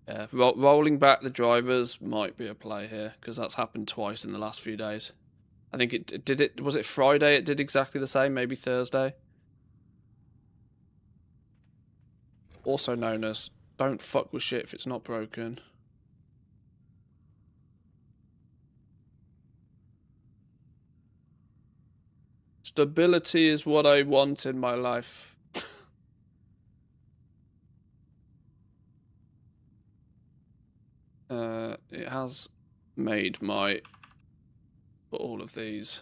Yeah, rolling back the drivers might be a play here, because that's happened twice in the last few days. I think it did it. Was it Friday? It did exactly the same. Maybe Thursday. Also known as don't fuck with shit if it's not broken. Stability is what I want in my life. It has made my put all of these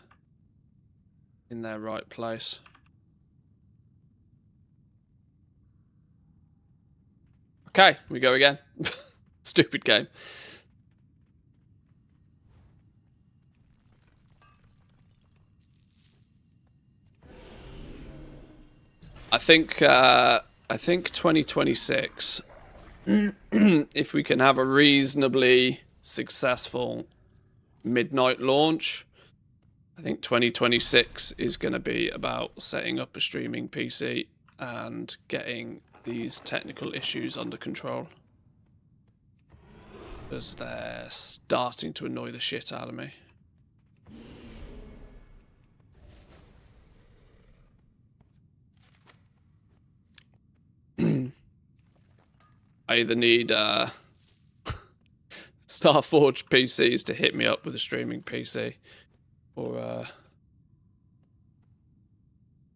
in their right place. Okay, we go again. Stupid game. I think 2026, if we can have a reasonably successful midnight launch, I think 2026 is going to be about setting up a streaming PC and getting these technical issues under control. Because they're starting to annoy the shit out of me. I either need Starforge PCs to hit me up with a streaming PC, or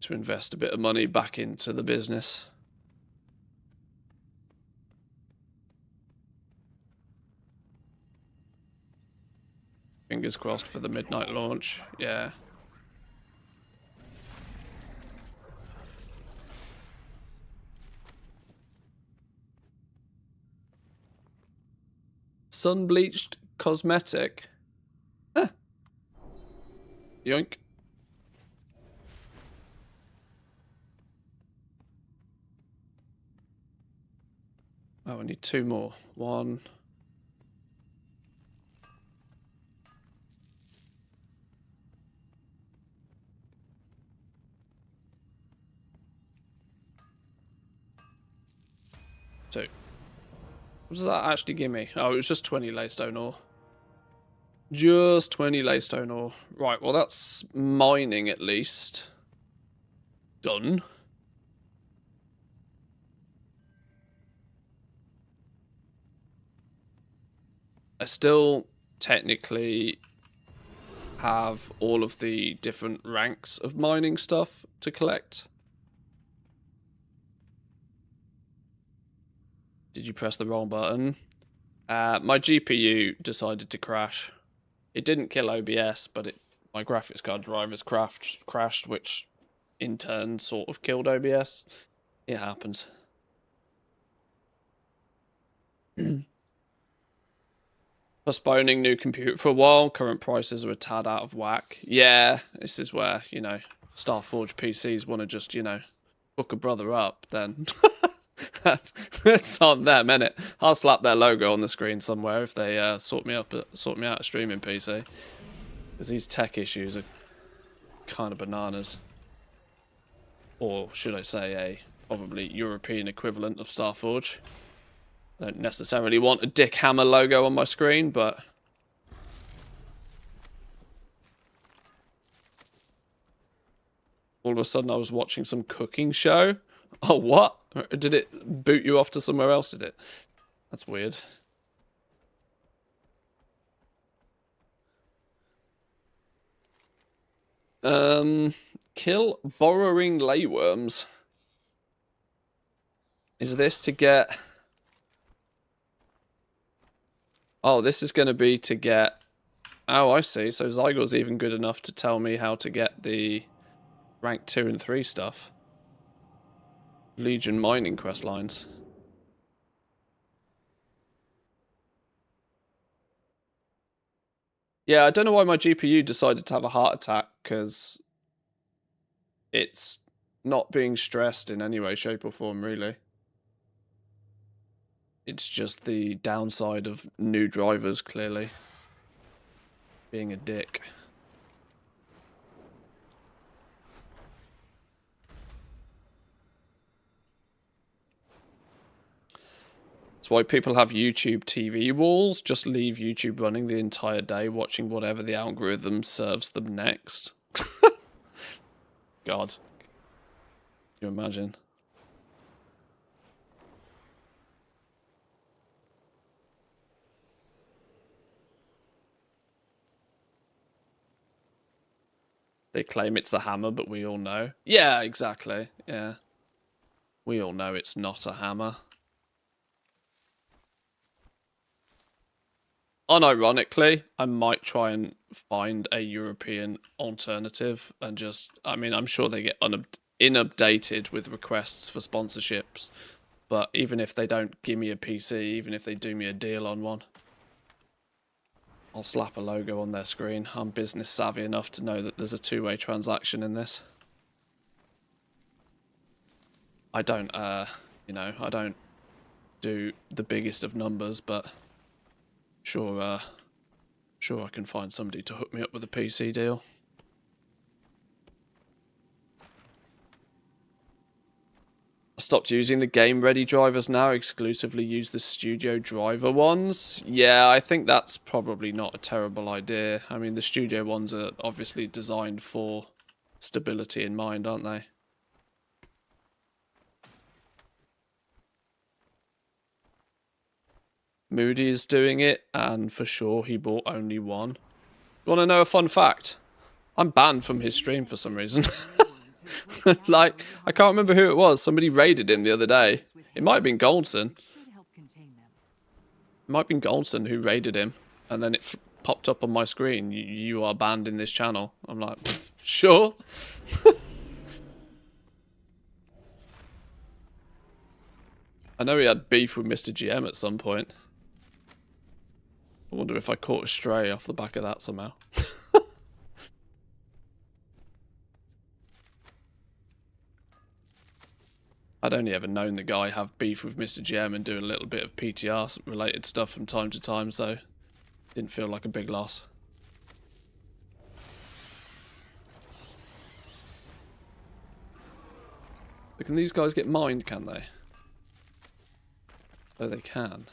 to invest a bit of money back into the business. Fingers crossed for the midnight launch, yeah. Sun-bleached cosmetic. Huh. Yoink. Oh, I need two more. One. Two. What does that actually give me? Oh, it was just 20 laystone ore. Just 20 laystone ore. Right, well that's mining at least. Done. I still technically have all of the different ranks of mining stuff to collect. Did you press the wrong button? My GPU decided to crash. It didn't kill OBS, but my graphics card drivers crashed, which in turn sort of killed OBS. It happens. Postponing new computer for a while. Current prices are a tad out of whack. Yeah, this is where, you know, Starforge PCs want to just, you know, hook a brother up, then it's on them, innit? I'll slap their logo on the screen somewhere if they sort me out a streaming PC. Because these tech issues are kind of bananas. Or should I say a probably European equivalent of Starforge. I don't necessarily want a Dick Hammer logo on my screen, but all of a sudden I was watching some cooking show. Oh, what? Did it boot you off to somewhere else, did it? That's weird. Kill borrowing layworms. Is this to get... Oh, this is going to be to get... Oh, I see. So Zygore's even good enough to tell me how to get the rank 2 and 3 stuff. Legion mining quest lines. Yeah, I don't know why my GPU decided to have a heart attack, because it's not being stressed in any way, shape or form, really. It's just the downside of new drivers, clearly. Being a dick. why people have YouTube TV walls. Just leave YouTube running the entire day, watching whatever the algorithm serves them next. God. Can you imagine? They claim it's a hammer, but we all know. Yeah, exactly. Yeah. We all know it's not a hammer. Unironically, I might try and find a European alternative and just... I mean, I'm sure they get inundated with requests for sponsorships. But even if they don't give me a PC, even if they do me a deal on one, I'll slap a logo on their screen. I'm business savvy enough to know that there's a two-way transaction in this. I don't, you know, I don't do the biggest of numbers, but sure I can find somebody to hook me up with a PC deal. I stopped using the game ready drivers now, exclusively use the studio driver ones. Yeah, I think that's probably not a terrible idea. I mean, the studio ones are obviously designed for stability in mind, aren't they? Moody is doing it, and for sure he bought only one. You want to know a fun fact? I'm banned from his stream for some reason. Like, I can't remember who it was. Somebody raided him the other day. It might have been Goldson. It might have been Goldson who raided him, and then it popped up on my screen. You are banned in this channel. I'm like, sure. I know he had beef with Mr. GM at some point. I wonder if I caught a stray off the back of that somehow. I'd only ever known the guy have beef with Mr. GM and do a little bit of PTR related stuff from time to time, so didn't feel like a big loss. But can these guys get mined, can they? Oh, they can.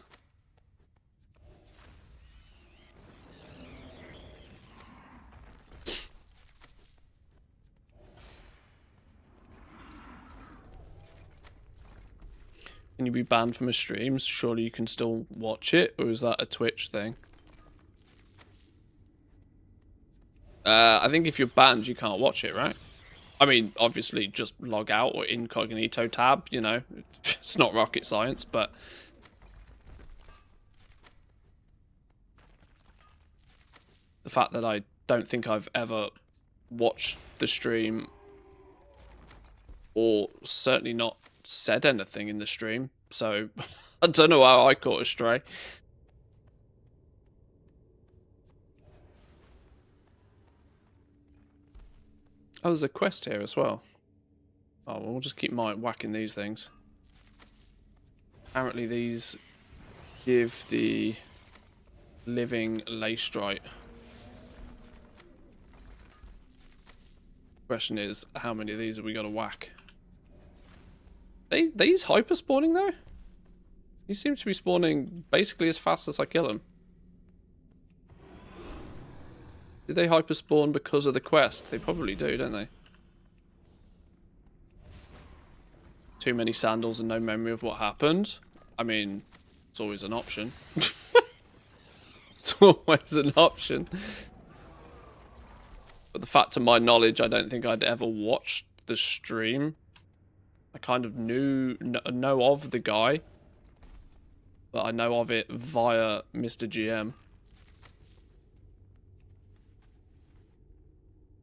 Can you be banned from a stream? Surely you can still watch it, or is that a Twitch thing? I think if you're banned, you can't watch it, right? I mean, obviously, just log out or incognito tab, you know. It's not rocket science, but... the fact that I don't think I've ever watched the stream, or certainly not said anything in the stream, so I don't know how I caught a stray. Oh, there's a quest here as well. Oh, well, we'll just keep whacking these things. Apparently these give the living lacerite. Question is, how many of these have we got to whack? These hyper spawning though? These seem to be spawning basically as fast as I kill them. Do they hyper spawn because of the quest? They probably do, don't they? Too many sandals and no memory of what happened. I mean, it's always an option. It's always an option. But the fact, to my knowledge, I don't think I'd ever watched the stream. I kind of know of the guy, but I know of it via Mr. GM.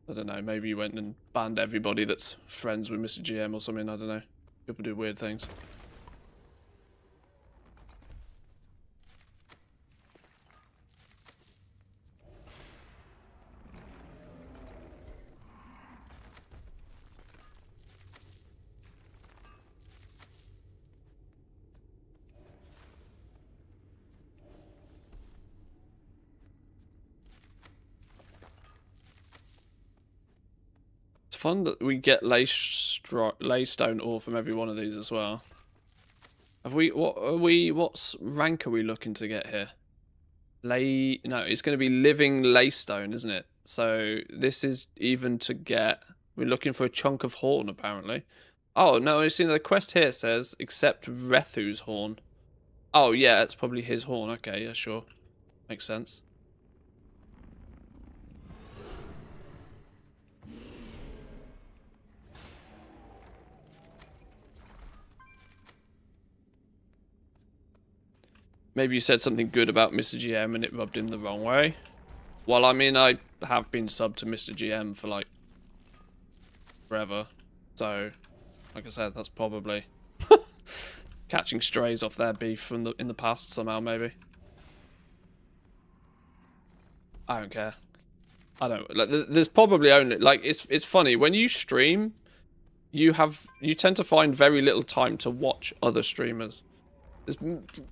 I don't know, maybe he went and banned everybody that's friends with Mr. GM or something, I don't know. People do weird things. It's fun that we get laystone ore from every one of these as well. Have we? What are we? What's rank are we looking to get here? Lay? No, it's going to be living laystone, isn't it? So this is even to get. We're looking for a chunk of horn, apparently. Oh no! You see, the quest here says accept Rethu's horn. Oh yeah, it's probably his horn. Okay, yeah, sure, makes sense. Maybe you said something good about Mr. GM and it rubbed him the wrong way. Well, I mean, I have been subbed to Mr. GM for like forever, so like I said, that's probably catching strays off their beef from in the past somehow. Maybe I don't care. I don't like. There's probably only like it's funny when you stream, you tend to find very little time to watch other streamers. There's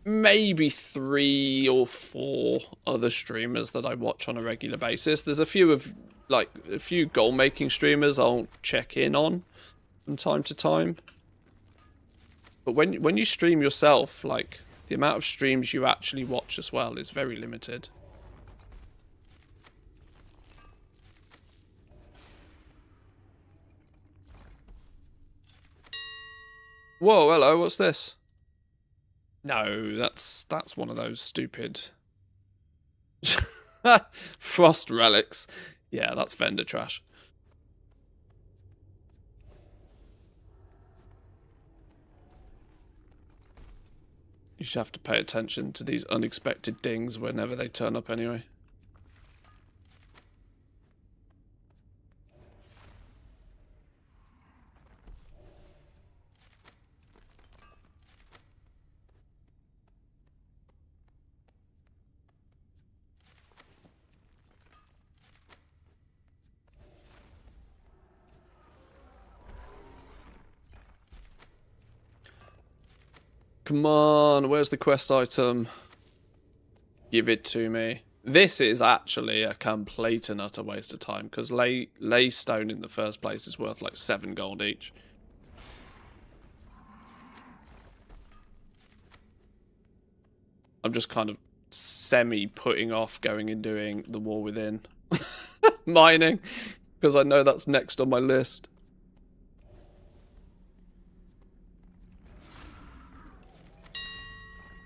maybe 3 or 4 other streamers that I watch on a regular basis. There's a few goal making streamers I'll check in on from time to time. But when you stream yourself, like the amount of streams you actually watch as well is very limited. Whoa, hello, what's this? No, that's one of those stupid frost relics. Yeah, that's vendor trash. You should have to pay attention to these unexpected dings whenever they turn up anyway. Come on, where's the quest item? Give it to me. This is actually a complete and utter waste of time, because laystone in the first place is worth like 7 gold each. I'm just kind of semi-putting off going and doing the War Within mining, because I know that's next on my list.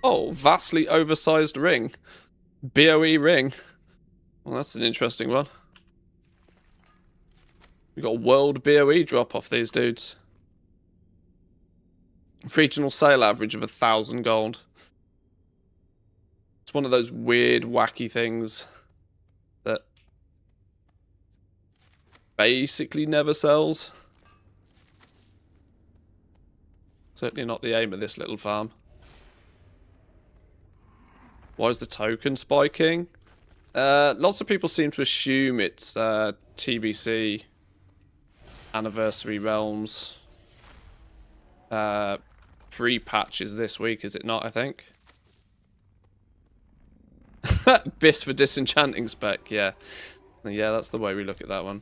Oh, vastly oversized ring. BOE ring. Well, that's an interesting one. We got a world BOE drop off these dudes. Regional sale average of 1,000 gold. It's one of those weird, wacky things that basically never sells. Certainly not the aim of this little farm. Why is the token spiking? Lots of people seem to assume it's TBC Anniversary Realms. Pre-patch is this week, is it not, I think? Biss for disenchanting spec, yeah. Yeah, that's the way we look at that one.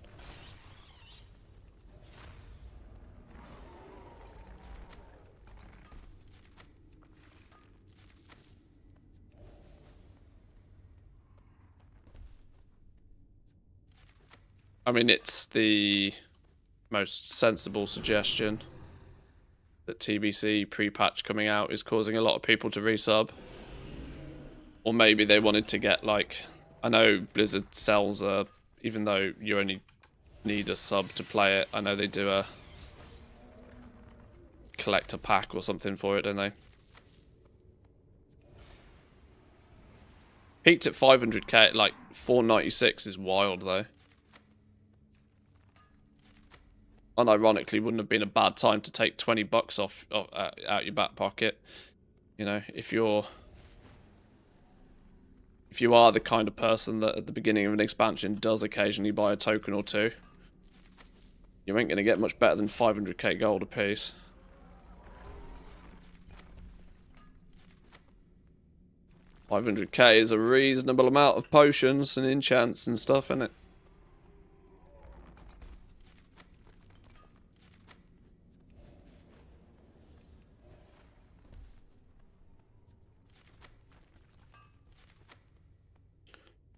I mean, it's the most sensible suggestion that TBC pre-patch coming out is causing a lot of people to resub. Or maybe they wanted to get, like... I know Blizzard sells a... Even though you only need a sub to play it, I know they do a collector pack or something for it, don't they? Peaked at 500k, like 496 is wild though. Unironically, wouldn't have been a bad time to take 20 bucks off out your back pocket. You know, if you are the kind of person that at the beginning of an expansion does occasionally buy a token or two, you ain't going to get much better than 500k gold a piece. $500k is a reasonable amount of potions and enchants and stuff, isn't it?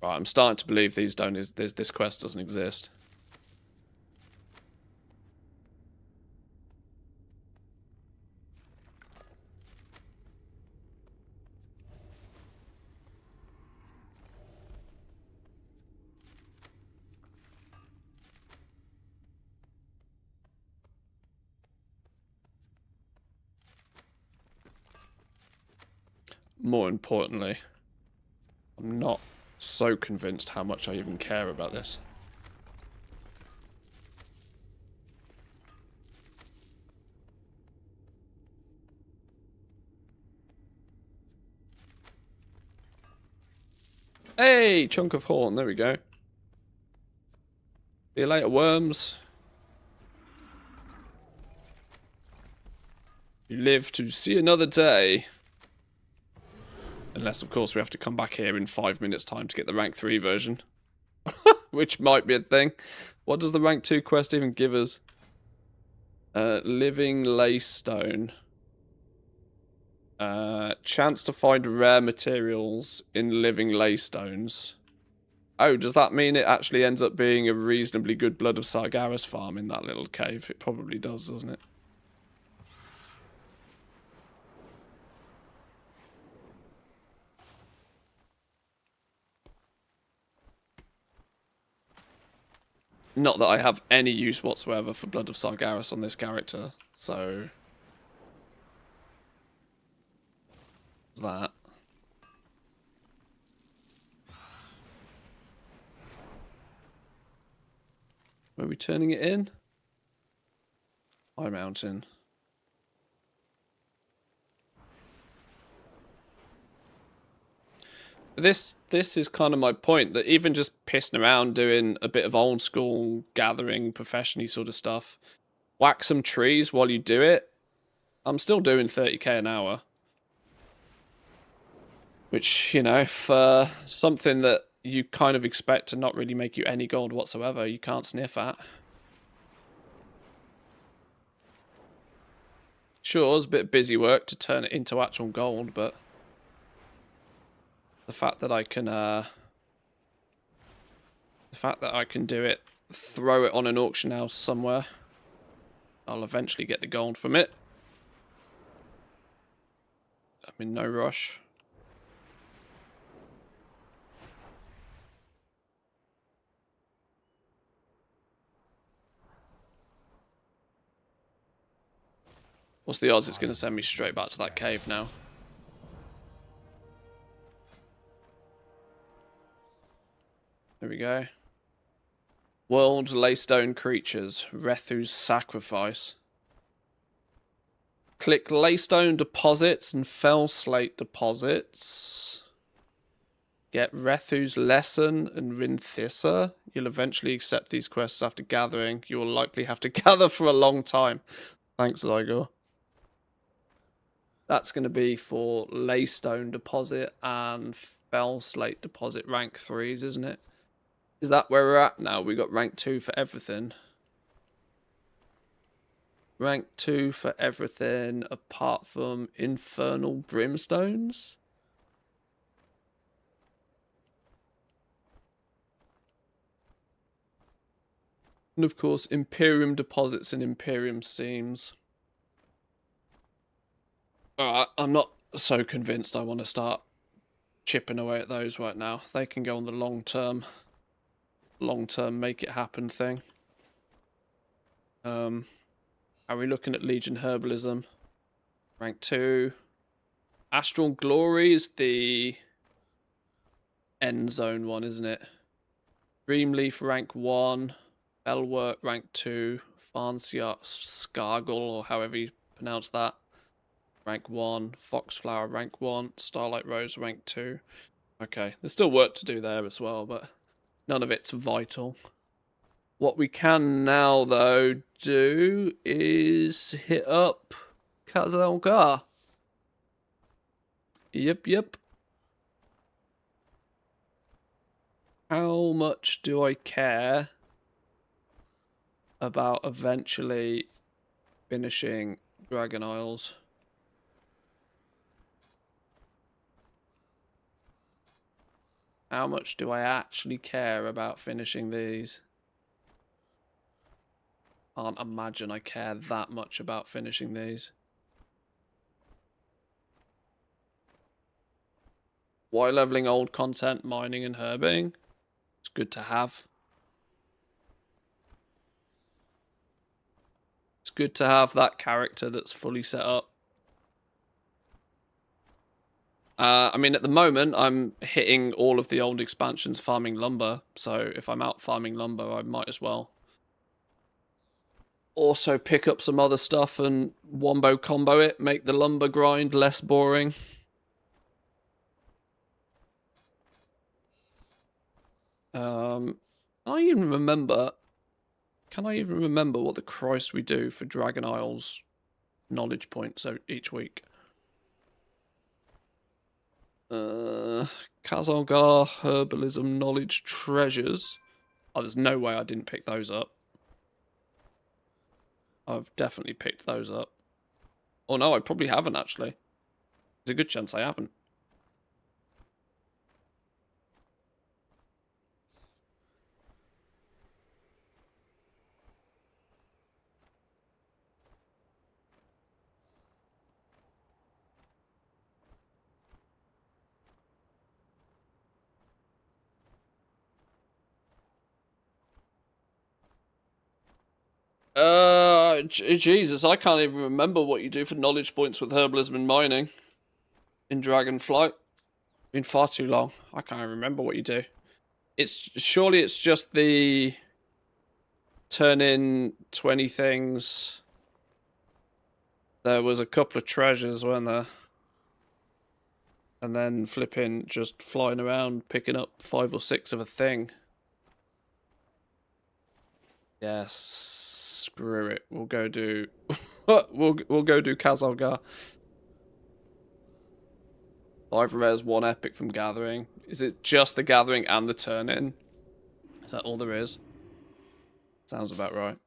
Right, I'm starting to believe this quest doesn't exist. More importantly, I'm not so convinced how much I even care about this. Hey, chunk of horn. There we go. See you later, worms. You live to see another day. Unless, of course, we have to come back here in 5 minutes' time to get the rank 3 version. Which might be a thing. What does the rank 2 quest even give us? Living Laystone. Chance to find rare materials in living laystones. Oh, does that mean it actually ends up being a reasonably good Blood of Sargeras farm in that little cave? It probably does, doesn't it? Not that I have any use whatsoever for Blood of Sargeras on this character, so... that. Where are we turning it in? High Mountain. This is kind of my point, that even just pissing around doing a bit of old school gathering professionally sort of stuff, whack some trees while you do it, I'm still doing 30k an hour. Which, you know, for something that you kind of expect to not really make you any gold whatsoever, you can't sniff at. Sure, it's a bit of busy work to turn it into actual gold, but the fact that I can do it, throw it on an auction house somewhere, I'll eventually get the gold from it. I'm in no rush. What's the odds it's going to send me straight back to that cave now? There we go. World Laystone Creatures. Rethu's Sacrifice. Click Laystone Deposits and Fell Slate Deposits. Get Rethu's Lesson and Rinthissa. You'll eventually accept these quests after gathering. You will likely have to gather for a long time. Thanks, Zygo. That's going to be for Laystone Deposit and Fell Slate Deposit rank 3s, isn't it? Is that where we're at now? We got rank 2 for everything. Rank 2 for everything apart from Infernal Brimstones. And of course, Imperium Deposits and Imperium Seams. Alright, I'm not so convinced I want to start chipping away at those right now. They can go on the long-term make it happen thing. Are we looking at Legion Herbalism? Rank 2. Astral Glory is the end zone one, isn't it? Dreamleaf rank 1. Bellwork rank 2. Farncia Scargle, or however you pronounce that, rank 1. Foxflower rank 1. Starlight Rose rank 2. Okay, there's still work to do there as well, but none of it's vital. What we can now, though, do is hit up Kazalgar. Yep. How much do I care about eventually finishing Dragon Isles? How much do I actually care about finishing these? Can't imagine I care that much about finishing these. Why leveling old content, mining and herbing? It's good to have. It's good to have that character that's fully set up. I mean, at the moment, I'm hitting all of the old expansions farming lumber. So if I'm out farming lumber, I might as well also pick up some other stuff and wombo combo it, make the lumber grind less boring. I even remember... Can I even remember what the Christ we do for Dragon Isles knowledge points each week? Kazalgar Herbalism Knowledge Treasures. Oh, there's no way I didn't pick those up. I've definitely picked those up. Oh no, I probably haven't actually. There's a good chance I haven't. Jesus, I can't even remember what you do for knowledge points with herbalism and mining in Dragonflight. Been far too long. I can't remember what you do. Surely it's just the turn in 20 things. There was a couple of treasures, weren't there? And then flipping, just flying around, picking up 5 or 6 of a thing. Yes, screw it. We'll go do. we'll go do Kazalgar. 5 rares, 1 epic from gathering. Is it just the gathering and the turn in? Is that all there is? Sounds about right.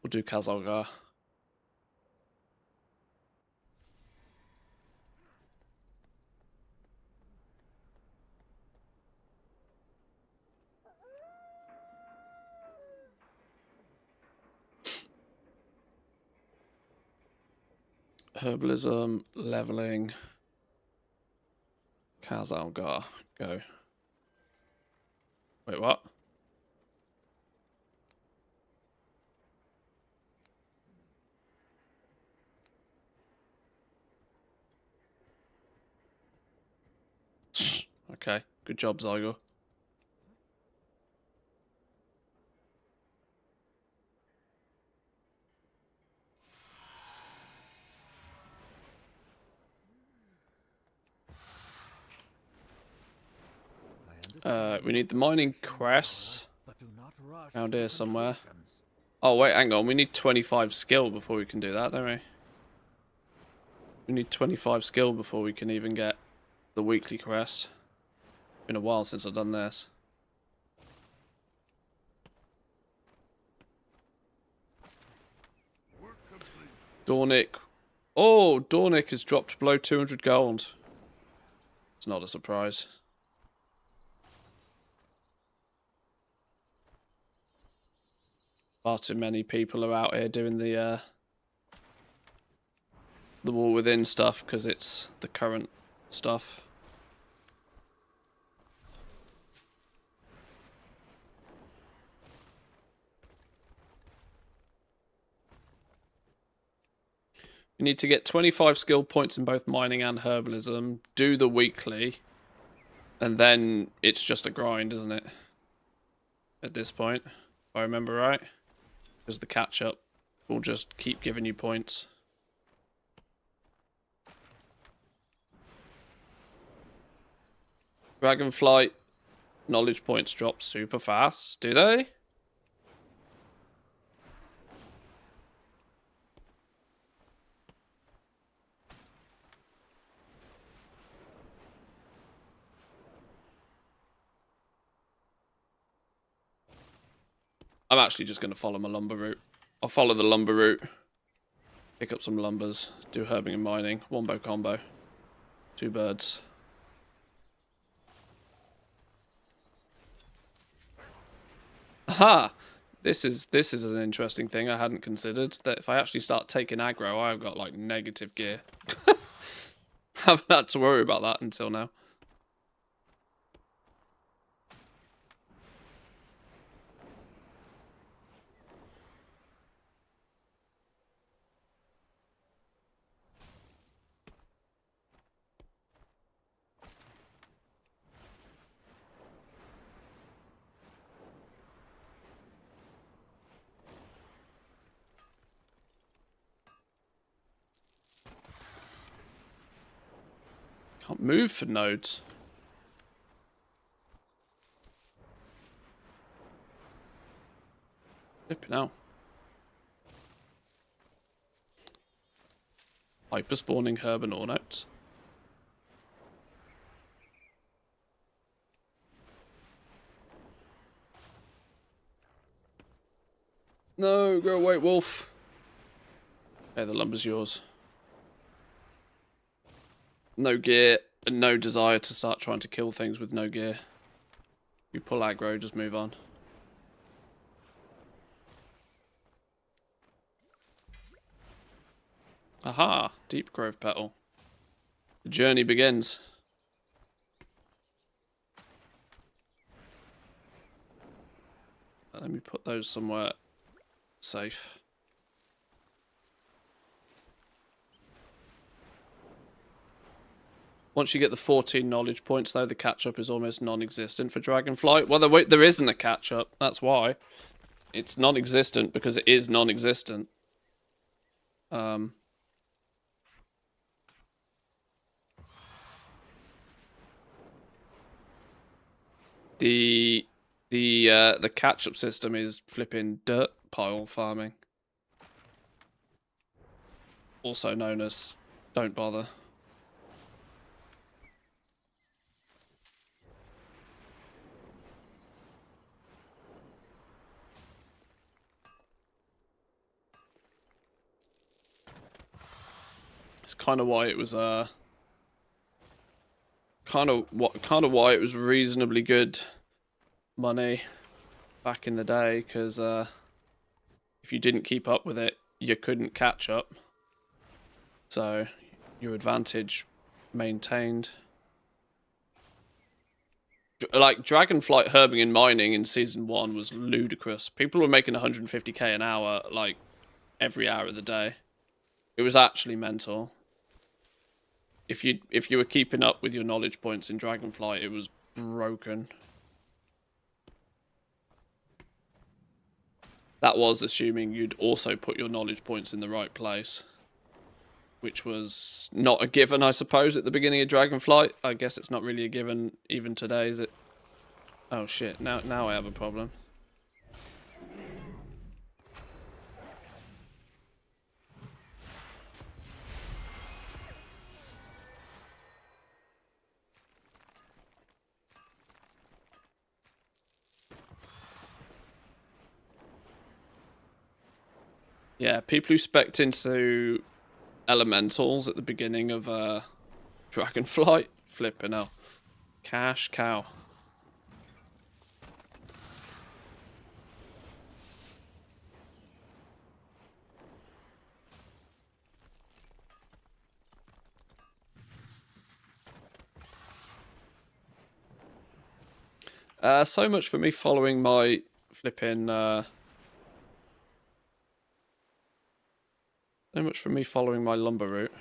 We'll do Kazalgar. Herbalism, leveling, Kazalgar, go. Wait, what? Okay, good job, Zygo. We need the mining quest around here somewhere. Oh, wait, hang on. We need 25 skill before we can do that, don't we? We need 25 skill before we can even get the weekly quest. Been a while since I've done this. Dornick. Oh, Dornick has dropped below 200 gold. It's not a surprise. Far too many people are out here doing the War Within stuff because it's the current stuff. You need to get 25 skill points in both mining and herbalism, do the weekly, and then it's just a grind, isn't it? At this point, if I remember right. Because the catch-up will just keep giving you points. Dragonflight knowledge points drop super fast, do they? I'm actually just going to follow my lumber route. I'll follow the lumber route. Pick up some lumbers. Do herbing and mining. Wombo combo. 2 birds. Aha! This is an interesting thing I hadn't considered. That if I actually start taking aggro, I've got like negative gear. Haven't had to worry about that until now. Can't move for nodes. Flipping out. Hyper spawning herb and ornate. No, go away, wolf. Okay, the lumber's yours. No gear and no desire to start trying to kill things with no gear. You pull aggro, just move on. Aha! Deep grove petal. The journey begins. Let me put those somewhere safe. Once you get the 14 knowledge points, though, the catch-up is almost non-existent for Dragonflight. Well, there isn't a catch-up. That's why. It's non-existent because it is non-existent. The catch-up system is flipping dirt pile farming. Also known as don't bother. It's kind of why it was kind of why it was reasonably good money back in the day, because if you didn't keep up with it, you couldn't catch up. So your advantage maintained. Like Dragonflight herbing and mining in season 1 was ludicrous. People were making 150k an hour like every hour of the day. It was actually mental. If you were keeping up with your knowledge points in Dragonflight, it was broken. That was assuming you'd also put your knowledge points in the right place, which was not a given, I suppose, at the beginning of Dragonflight. I guess it's not really a given even today, is it? Oh shit, now I have a problem. Yeah, people who spec'd into elementals at the beginning of Dragonflight, flipping out. Cash cow. So much for me following my flipping so much for me following my lumber route.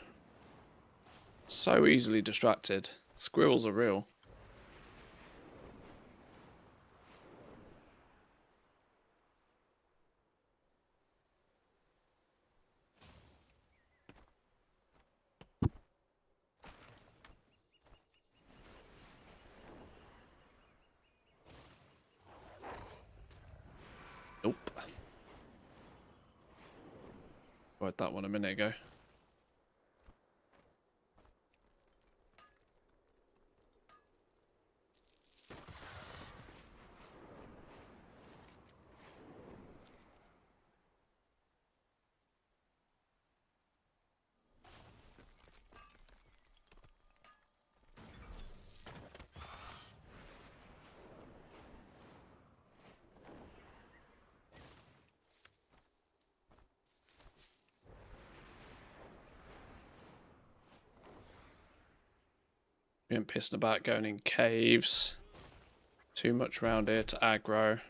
So easily distracted. Squirrels are real. Nope. Tried that one a minute ago. We ain't pissing about going in caves. Too much round here to aggro.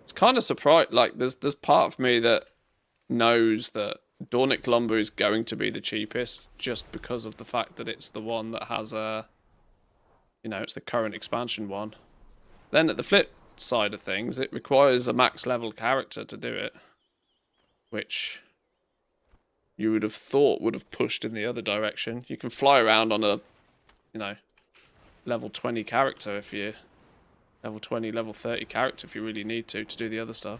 It's kind of surprised. Like, there's part of me that knows that Dornic lumber is going to be the cheapest just because of the fact that it's the one that has a, you know, it's the current expansion one. Then at the flip side of things, it requires a max level character to do it, which you would have thought would have pushed in the other direction. You can fly around on a, you know, level 20 character if you level 20, level 30 character if you really need to do the other stuff.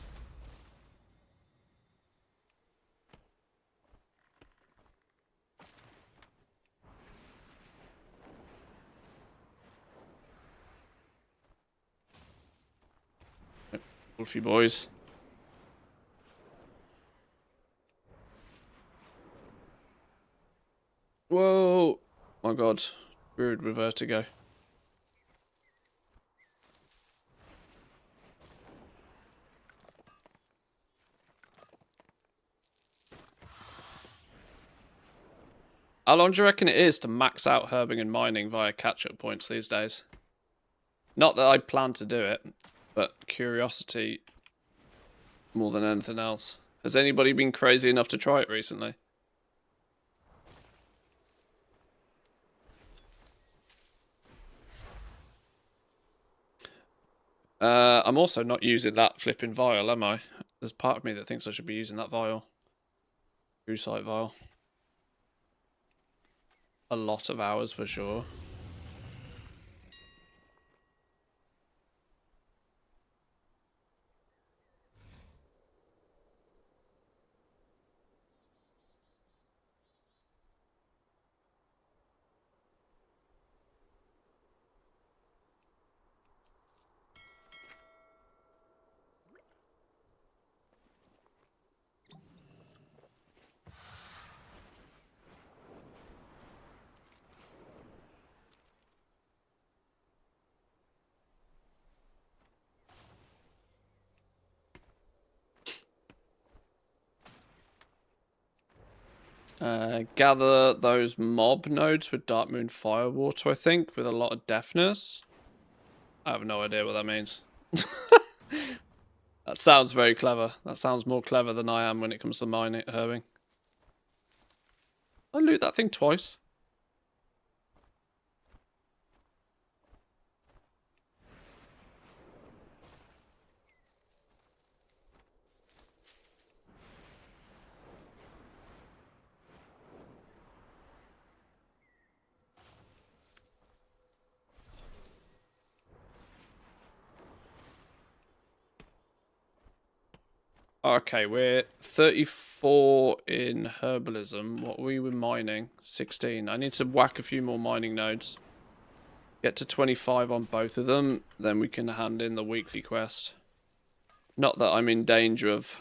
Wolfie boys. Whoa! My god. Rude with vertigo. How long do you reckon it is to max out herbing and mining via catch-up points these days? Not that I plan to do it, but curiosity more than anything else. Has anybody been crazy enough to try it recently? I'm also not using that flipping vial, am I? There's part of me that thinks I should be using that vial. True-sight vial. A lot of hours for sure. Gather those mob nodes with Dark Moon Firewater, I think, with a lot of deafness. I have no idea what that means. That sounds very clever. That sounds more clever than I am when it comes to mining, herbing. I loot that thing twice. Okay, we're 34 in herbalism. What we were mining? 16. I need to whack a few more mining nodes. Get to 25 on both of them, then we can hand in the weekly quest. Not that I'm in danger of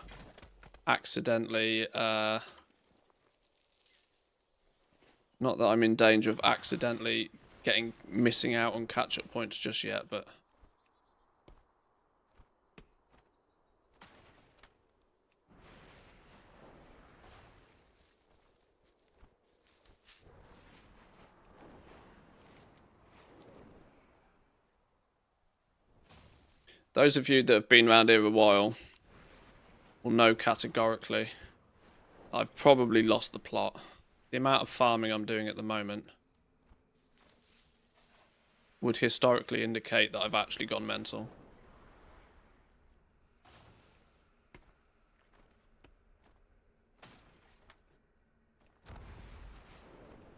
accidentally, missing out on catch-up points just yet, but... Those of you that have been around here a while will know categorically I've probably lost the plot. The amount of farming I'm doing at the moment would historically indicate that I've actually gone mental.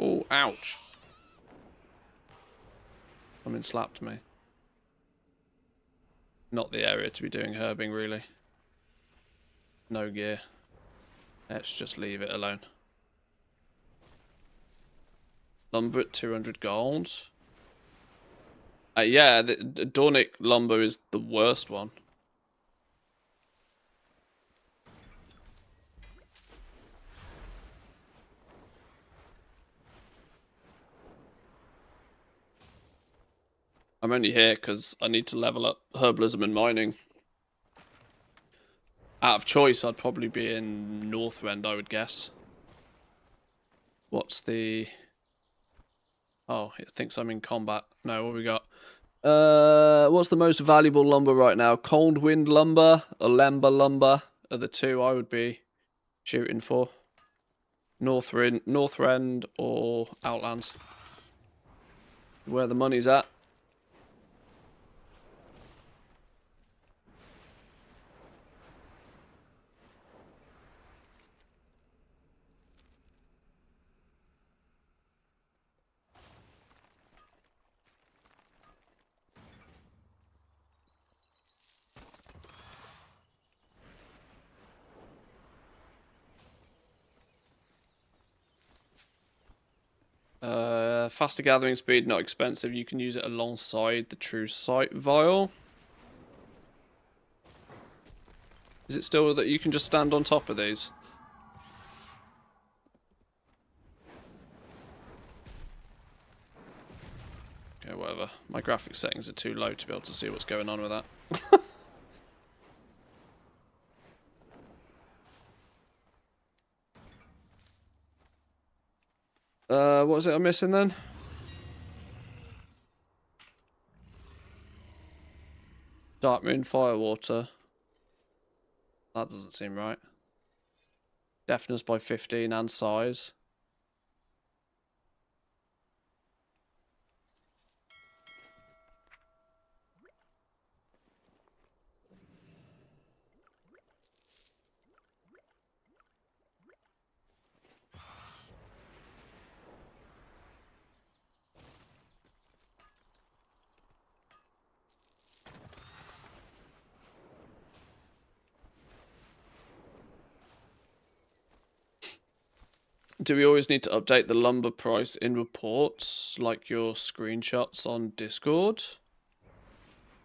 Oh, ouch. Something slapped me. Not the area to be doing herbing, really. No gear. Let's just leave it alone. Lumber at 200 gold. Yeah, the Dornic lumber is the worst one. I'm only here because I need to level up herbalism and mining. Out of choice, I'd probably be in Northrend, I would guess. What's the... Oh, it thinks I'm in combat. No, what we got? What's the most valuable lumber right now? Cold wind lumber or lumber are the two I would be shooting for. Northrend or Outlands. Where the money's at. Faster gathering speed, not expensive. You can use it alongside the True Sight Vial. Is it still that you can just stand on top of these? Okay, whatever. My graphics settings are too low to be able to see what's going on with that. What was it I'm missing then? Dark Moon Firewater. That doesn't seem right. Deafness by 15 and size. Do we always need to update the lumber price in reports, like your screenshots on Discord?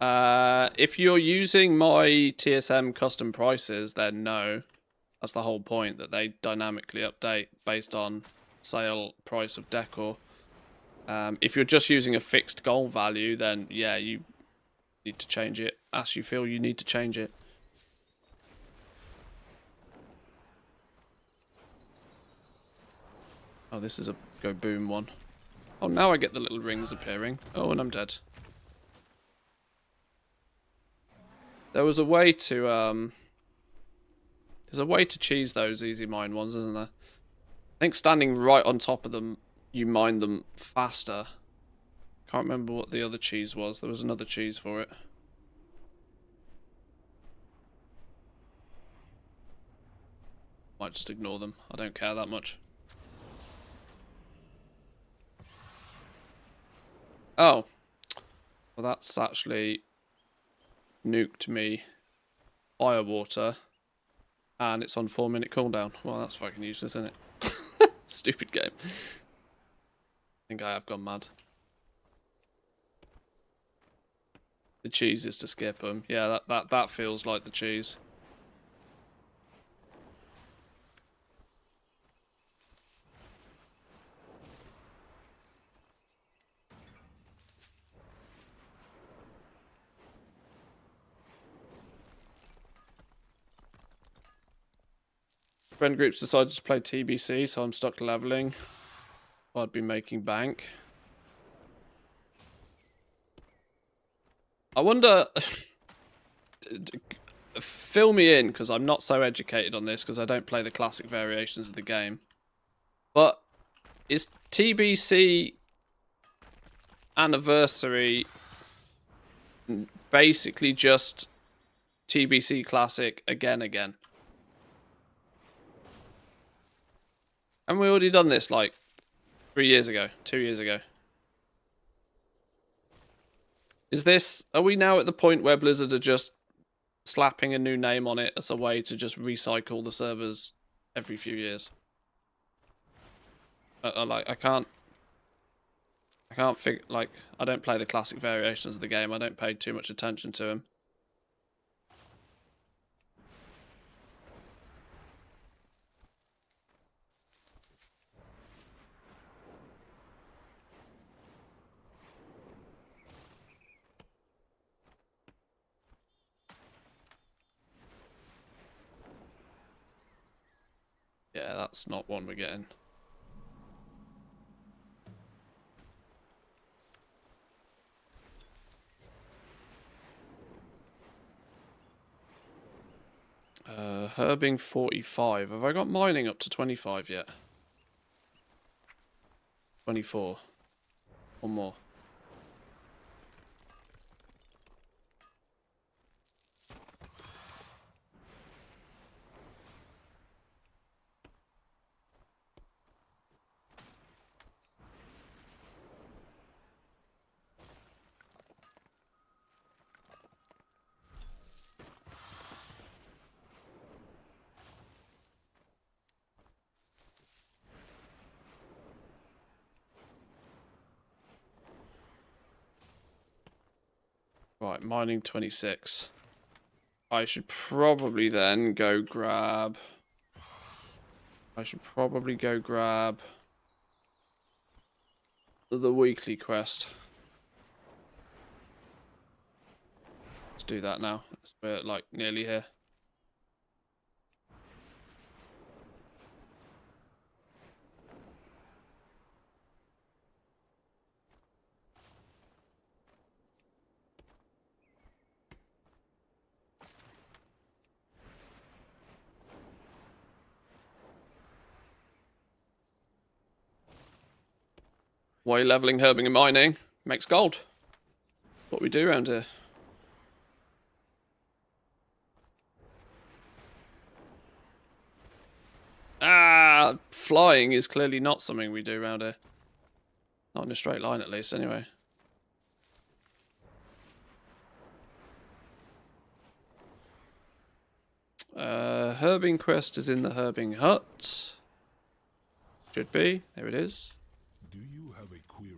If you're using my TSM custom prices, then no. That's the whole point, that they dynamically update based on sale price of decor. If you're just using a fixed goal value, then yeah, you need to change it as you feel you need to change it. Oh, this is a go boom one. Oh, now I get the little rings appearing. Oh, and I'm dead. There was a way to, there's a way to cheese those easy mine ones, isn't there? I think standing right on top of them, you mine them faster. Can't remember what the other cheese was. There was another cheese for it. Might just ignore them. I don't care that much. Oh. Well, that's actually nuked me Firewater. And it's on 4-minute cooldown. Well, that's fucking useless, isn't it? Stupid game. I think I have gone mad. The cheese is to skip them. Yeah, that feels like the cheese. Friend groups decided to play TBC, so I'm stuck leveling. I'd be making bank. I wonder... Fill me in, because I'm not so educated on this, because I don't play the classic variations of the game. But is TBC Anniversary basically just TBC Classic again? Haven't we already done this, like, 3 years ago? 2 years ago? Is this... Are we now at the point where Blizzard are just slapping a new name on it as a way to just recycle the servers every few years? I can't figure... Like, I don't play the classic variations of the game. I don't pay too much attention to them. Yeah, that's not one we're getting. Herbing 45. Have I got mining up to 25 yet? 24. One more. Right, mining 26. I should probably then go grab... the weekly quest. Let's do that now. We're like nearly here. Why leveling, herbing, and mining makes gold. What we do around here. Ah, flying is clearly not something we do around here. Not in a straight line, at least, anyway. Herbing quest is in the herbing hut. Should be. There it is. Do you have a query?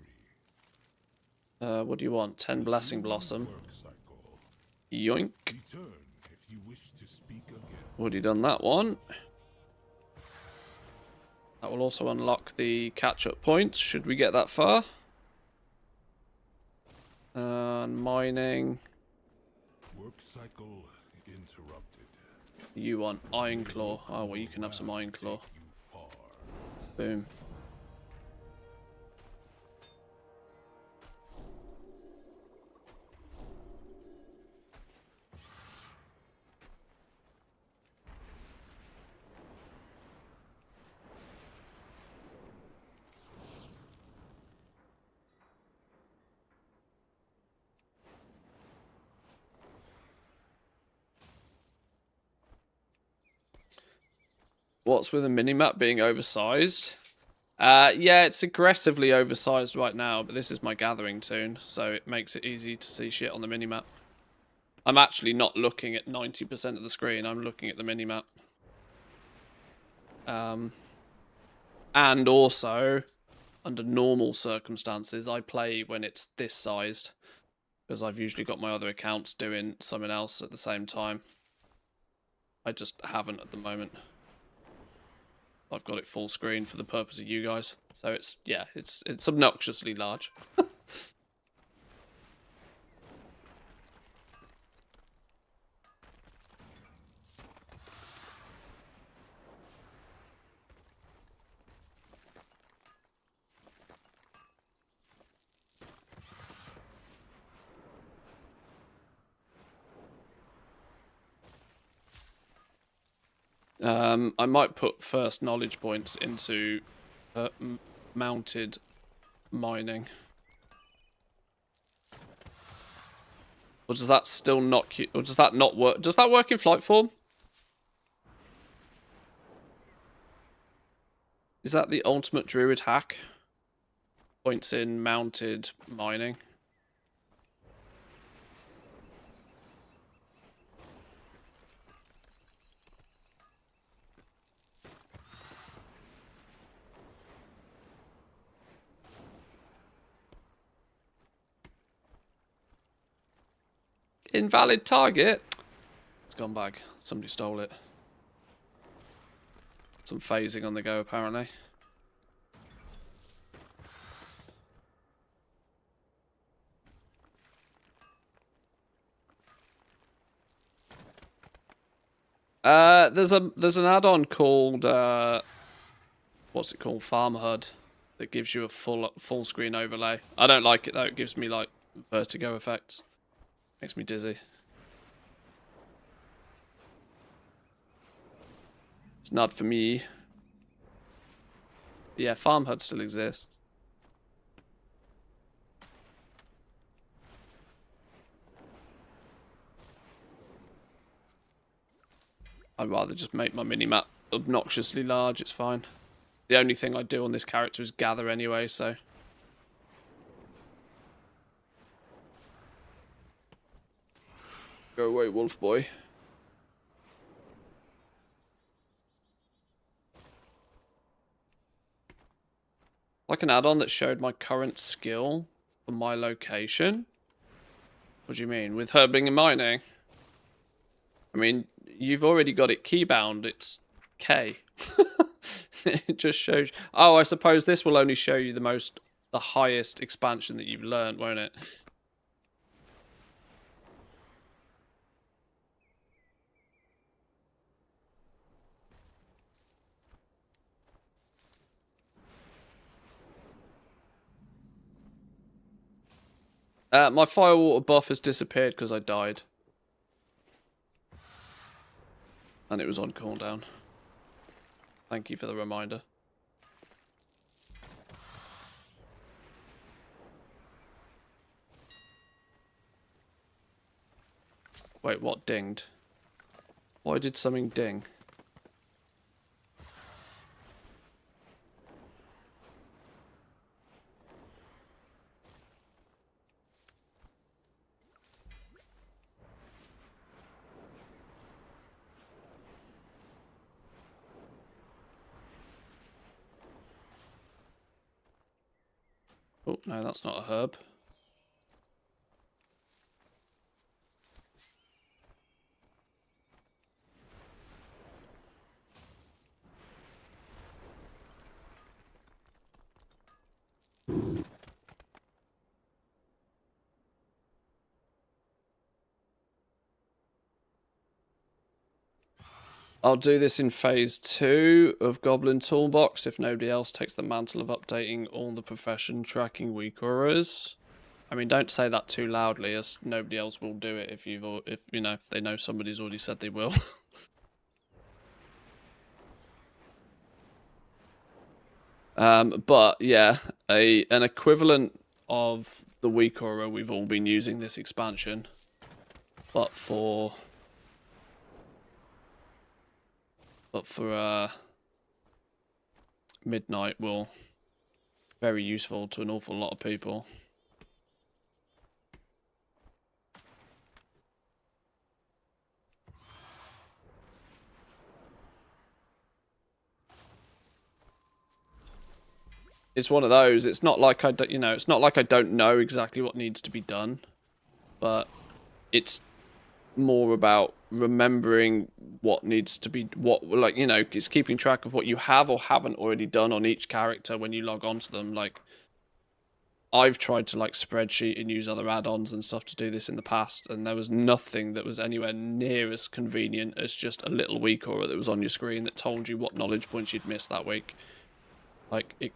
What do you want? 10 blessing blossom. Yoink. Return if you wish to speak again. Already done that one. That will also unlock the catch-up points, should we get that far. Mining. Work cycle interrupted. You want iron claw. Oh, well, you can have some iron claw. Boom. What's with the minimap being oversized? Yeah, it's aggressively oversized right now, but this is my gathering toon, so it makes it easy to see shit on the minimap. I'm actually not looking at 90% of the screen, I'm looking at the minimap. And also, under normal circumstances, I play when it's this sized, because I've usually got my other accounts doing something else at the same time. I just haven't at the moment. I've got it full screen for the purpose of you guys. So it's, yeah, it's obnoxiously large. I might put first knowledge points into mounted mining. Or does that still not... Or does that not work? Does that work in flight form? Is that the ultimate druid hack? Points in mounted mining. Invalid target. It's gone back. Somebody stole it. Some phasing on the go, apparently. There's an add-on called what's it called, farm HUD that gives you a full screen overlay. I don't like it though. It gives me like vertigo effects. Makes me dizzy. It's not for me. But yeah, farm HUD still exists. I'd rather just make my minimap obnoxiously large, it's fine. The only thing I do on this character is gather anyway, so... Go away, wolf boy. Like an add-on that showed my current skill for my location? What do you mean? With herbing and mining? I mean, you've already got it keybound. It's K. It just shows... Oh, I suppose this will only show you the highest expansion that you've learned, won't it? My firewater buff has disappeared because I died. And it was on cooldown. Thank you for the reminder. Wait, what dinged? Why did something ding? Oh, no, that's not a herb. I'll do this in phase 2 of Goblin Toolbox if nobody else takes the mantle of updating all the profession tracking weak auras. I mean, don't say that too loudly, as nobody else will do it if if they know somebody's already said they will. But yeah, an equivalent of the weak aura we've all been using this expansion, but for midnight will very useful to an awful lot of people. It's one of those. It's not like it's not like I don't know exactly what needs to be done, but it's more about remembering what needs to be, it's keeping track of what you have or haven't already done on each character when you log on to them. Like, I've tried to spreadsheet and use other add-ons and stuff to do this in the past, and there was nothing that was anywhere near as convenient as just a little weak aura that was on your screen that told you what knowledge points you'd missed that week. Like, it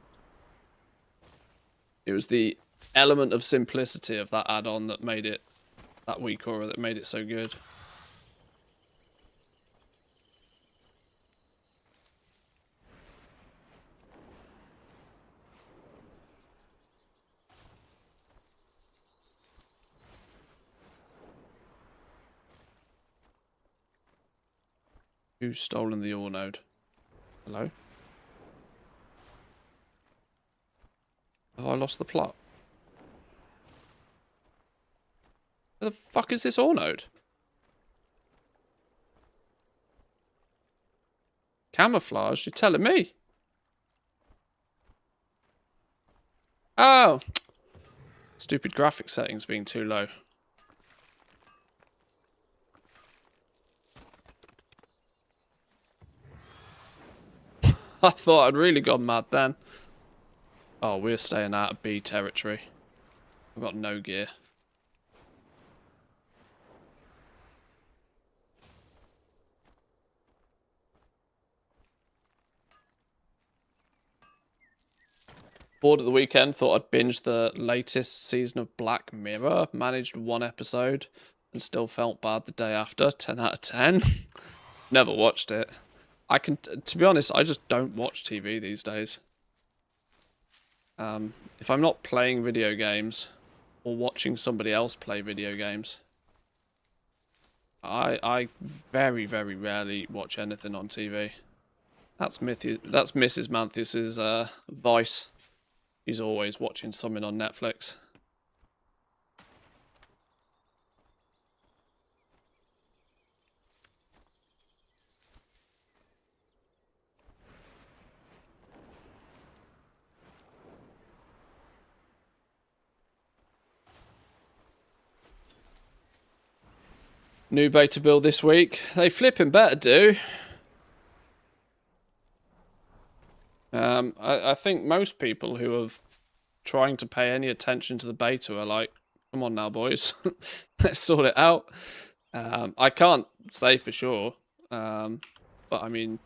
was the element of simplicity of that add-on that made it, that weak aura, that made it so good. Who's stolen the ore node? Hello? Have I lost the plot? Where the fuck is this ore node? Camouflage? You're telling me? Oh! Stupid graphic settings being too low. I thought I'd really gone mad then. Oh, we're staying out of B territory. I've got no gear. Bored at the weekend, thought I'd binge the latest season of Black Mirror. Managed one episode and still felt bad the day after. 10 out of 10. Never watched it. To be honest, I just don't watch TV these days. If I'm not playing video games or watching somebody else play video games, I very, very rarely watch anything on TV. That's Mrs. Manthus's vice. He's always watching something on Netflix. New beta build this week. They flipping better do. I think most people who are trying to pay any attention to the beta are like, come on now, boys. Let's sort it out. I can't say for sure. But I mean,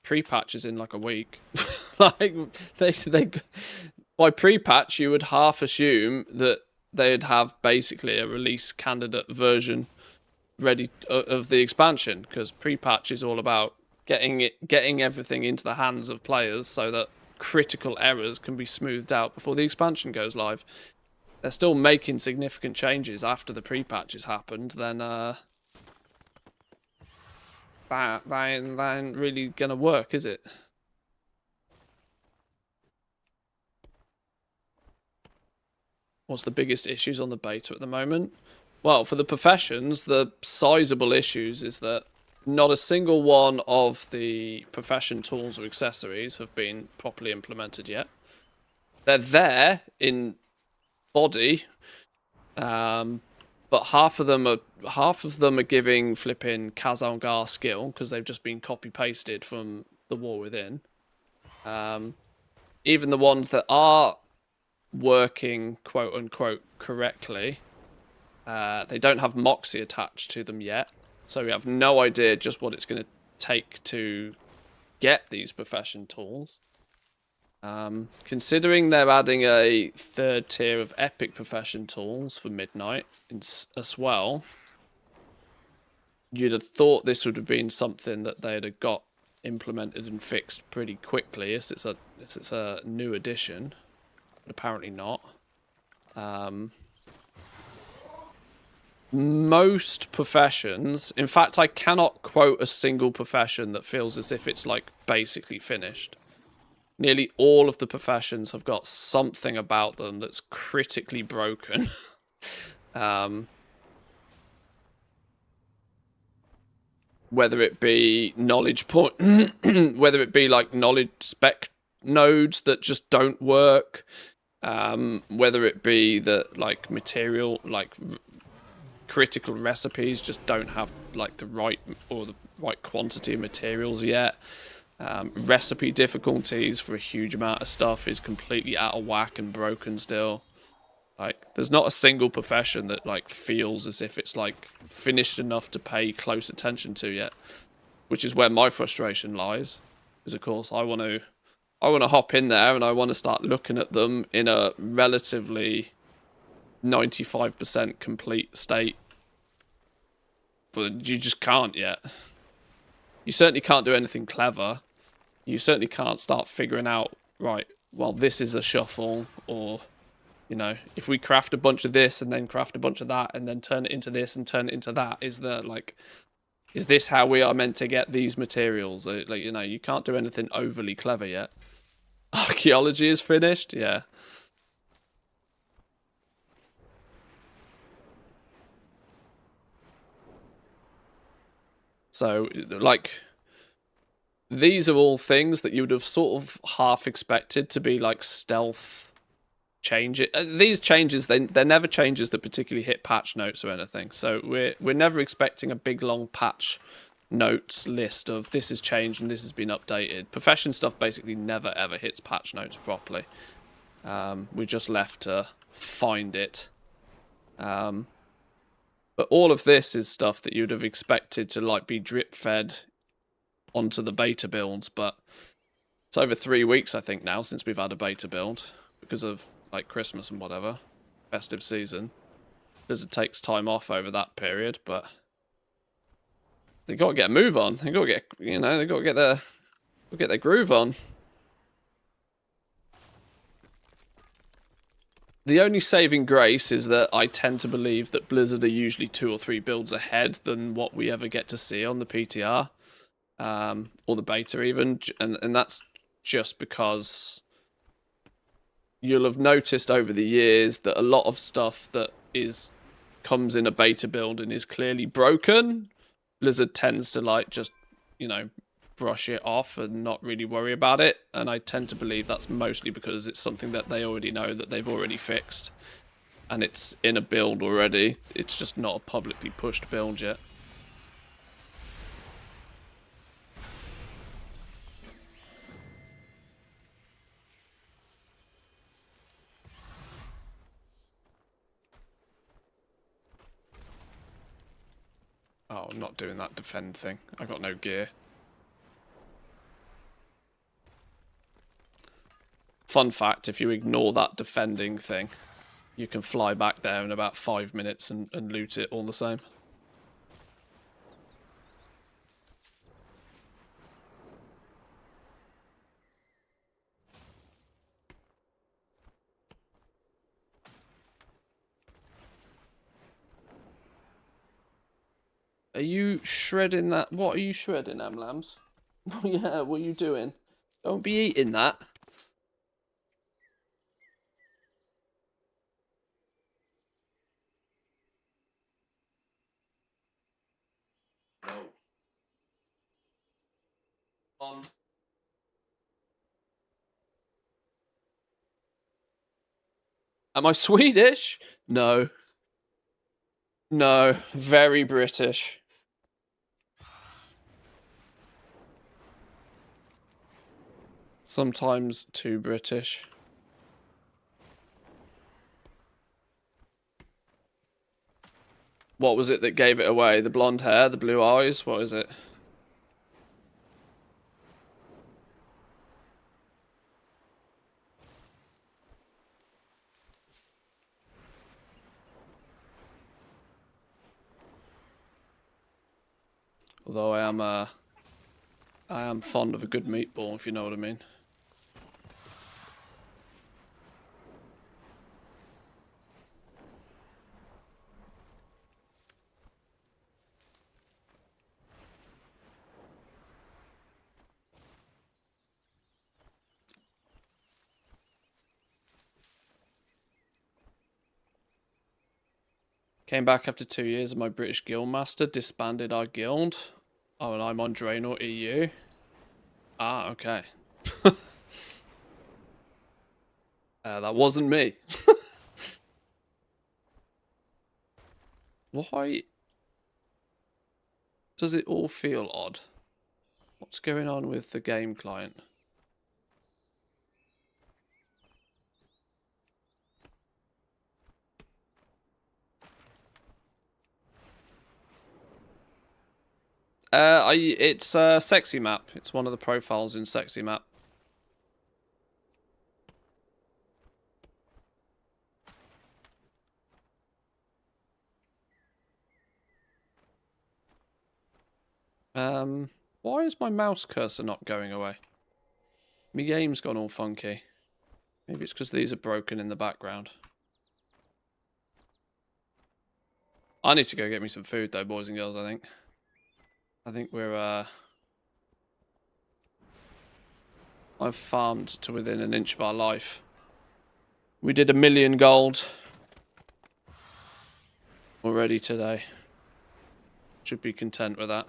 pre-patch is in like a week. Like, by pre-patch, you would half assume that they'd have basically a release candidate version ready of the expansion, because pre-patch is all about getting everything into the hands of players so that critical errors can be smoothed out before the expansion goes live. They're still making significant changes after the pre-patch has happened, then that ain't really gonna work, is it? What's the biggest issues on the beta at the moment? Well, for the professions, the sizable issues is that not a single one of the profession tools or accessories have been properly implemented yet. They're there in body, but half of them are giving flipping Kazangar skill because they've just been copy pasted from the War Within. Even the ones that are working quote unquote correctly, they don't have Moxie attached to them yet. So we have no idea just what it's going to take to get these profession tools. Considering they're adding a third tier of epic profession tools for Midnight as well, you'd have thought this would have been something that they'd have got implemented and fixed pretty quickly, as it's a new addition, but apparently not. Most professions, in fact, I cannot quote a single profession that feels as if it's like basically finished. Nearly all of the professions have got something about them that's critically broken. Whether it be knowledge point, whether it be like knowledge spec nodes that just don't work, whether it be that like material, like critical recipes just don't have like the right quantity of materials yet. Recipe difficulties for a huge amount of stuff is completely out of whack and broken still. Like, there's not a single profession that like feels as if it's like finished enough to pay close attention to yet, which is where my frustration lies. Because of course I want to hop in there and I want to start looking at them in a relatively 95% complete state, but you just can't yet. You certainly can't do anything clever. You certainly can't start figuring out, right, well, this is a shuffle, or, you know, if we craft a bunch of this and then craft a bunch of that and then turn it into this and turn it into that, is this how we are meant to get these materials? Like, you know, you can't do anything overly clever yet. Archaeology is finished? Yeah. So, like, these are all things that you would have sort of half expected to be like stealth changes. These changes, they're never changes that particularly hit patch notes or anything. So we're never expecting a big long patch notes list of this has changed and this has been updated. Profession stuff basically never ever hits patch notes properly. We're just left to find it. But all of this is stuff that you'd have expected to like be drip fed onto the beta builds, but It's over 3 weeks, I think, now since we've had a beta build because of like Christmas and whatever, festive season. Blizzard takes time off over that period, but they got to get a move on. They got to get, they got to get their groove on. The only saving grace is that I tend to believe that Blizzard are usually 2 or 3 builds ahead than what we ever get to see on the PTR, or the beta even, and that's just because you'll have noticed over the years that a lot of stuff that comes in a beta build and is clearly broken, Blizzard tends to like just, brush it off and not really worry about it, and I tend to believe that's mostly because it's something that they already know that they've already fixed and it's in a build already. It's just not a publicly pushed build yet. Oh, I'm not doing that defend thing. I got no gear. Fun fact, if you ignore that defending thing, you can fly back there in about 5 minutes and loot it all the same. Are you shredding that? What are you shredding, Lambs? Yeah, what are you doing? Don't be eating that. No. On. Am I Swedish? No. No, very British. Sometimes too British. What was it that gave it away? The blonde hair, the blue eyes? What is it? Although I am fond of a good meatball, if you know what I mean. Came back after 2 years and my British Guildmaster disbanded our guild. Oh, and I'm on Draenor EU. Ah, okay. That wasn't me. Why does it all feel odd? What's going on with the game client? It's Sexy Map. It's one of the profiles in Sexy Map. Why is my mouse cursor not going away? My game's gone all funky. Maybe it's because these are broken in the background. I need to go get me some food though, boys and girls, I think we're, I've farmed to within an inch of our life. We did 1 million gold already today. Should be content with that.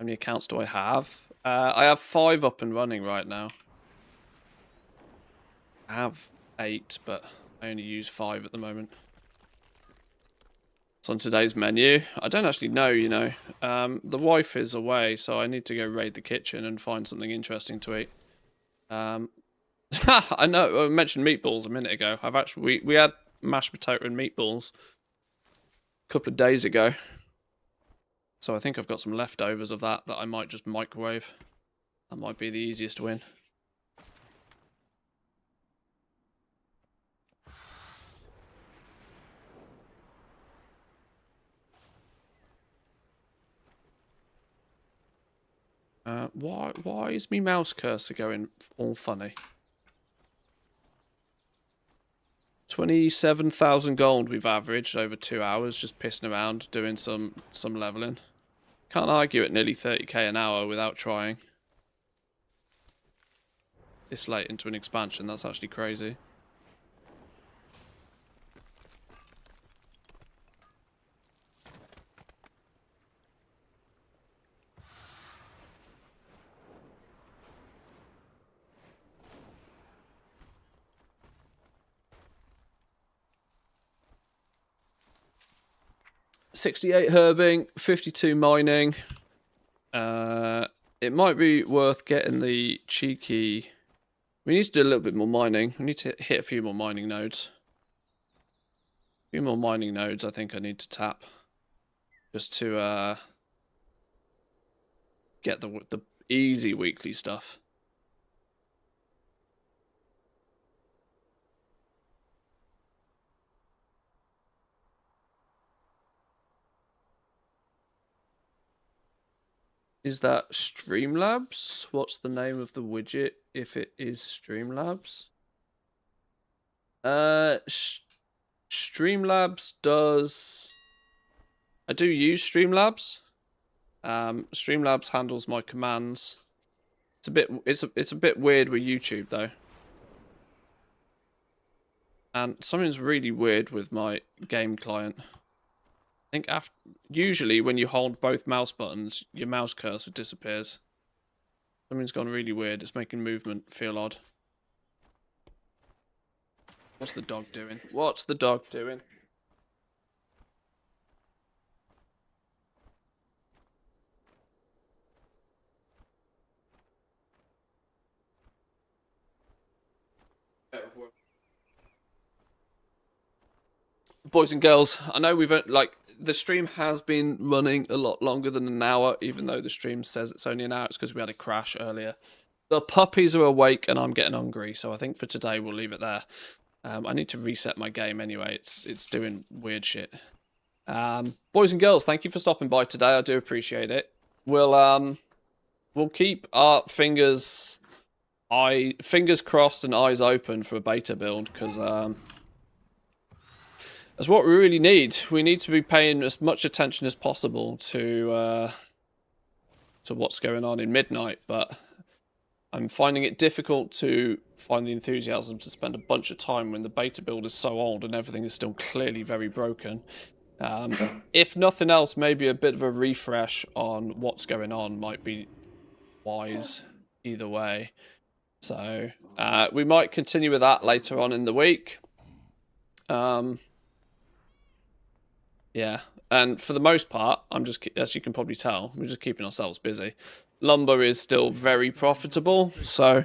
How many accounts do I have? I have 5 up and running right now. I have 8, but I only use 5 at the moment. It's on today's menu. I don't actually know, the wife is away, so I need to go raid the kitchen and find something interesting to eat. I know, I mentioned meatballs a minute ago. We had mashed potato and meatballs a couple of days ago. So I think I've got some leftovers of that I might just microwave. That might be the easiest win. Why is me mouse cursor going all funny? 27,000 gold we've averaged over 2 hours just pissing around doing some leveling. Can't argue at nearly 30k an hour without trying. This late into an expansion, that's actually crazy. $68 herbing, 52 mining. It might be worth getting the cheeky... We need to do a little bit more mining. We need to hit a few more mining nodes. A few more mining nodes I think I need to tap. Just to get the easy weekly stuff. Is that Streamlabs? What's the name of the widget if it is Streamlabs? Streamlabs does... I do use Streamlabs. Streamlabs handles my commands. It's a bit weird with YouTube though. And something's really weird with my game client. I think usually when you hold both mouse buttons, your mouse cursor disappears. Something's gone really weird. It's making movement feel odd. What's the dog doing? What's the dog doing? Boys and girls, I know we've the stream has been running a lot longer than an hour, even though the stream says it's only an hour. It's because we had a crash earlier. The puppies are awake and I'm getting hungry, so I think for today we'll leave it there. I need to reset my game anyway. It's doing weird shit. Boys and girls, thank you for stopping by today. I do appreciate it. We'll keep our fingers crossed and eyes open for a beta build, because that's what we really need. We need to be paying as much attention as possible to what's going on in Midnight, but I'm finding it difficult to find the enthusiasm to spend a bunch of time when the beta build is so old and everything is still clearly very broken. If nothing else, maybe a bit of a refresh on what's going on might be wise either way. So we might continue with that later on in the week. Yeah, and for the most part, as you can probably tell, we're just keeping ourselves busy. Lumber is still very profitable, so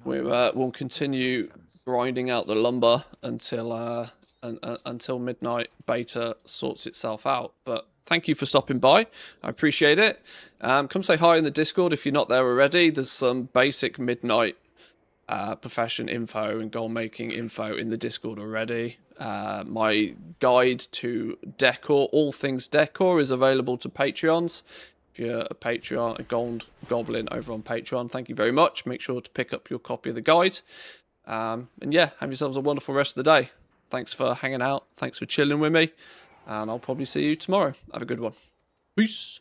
we'll continue grinding out the lumber until until Midnight beta sorts itself out. But thank you for stopping by. I appreciate it. Come say hi in the Discord if you're not there already. There's some basic Midnight profession info and goal making info in the Discord already. My guide to decor, all things decor, is available to Patreons. If you're a Patreon, a gold goblin over on Patreon, thank you very much. Make sure to pick up your copy of the guide. And yeah, have yourselves a wonderful rest of the day. Thanks for hanging out. Thanks for chilling with me. And I'll probably see you tomorrow. Have a good one. Peace.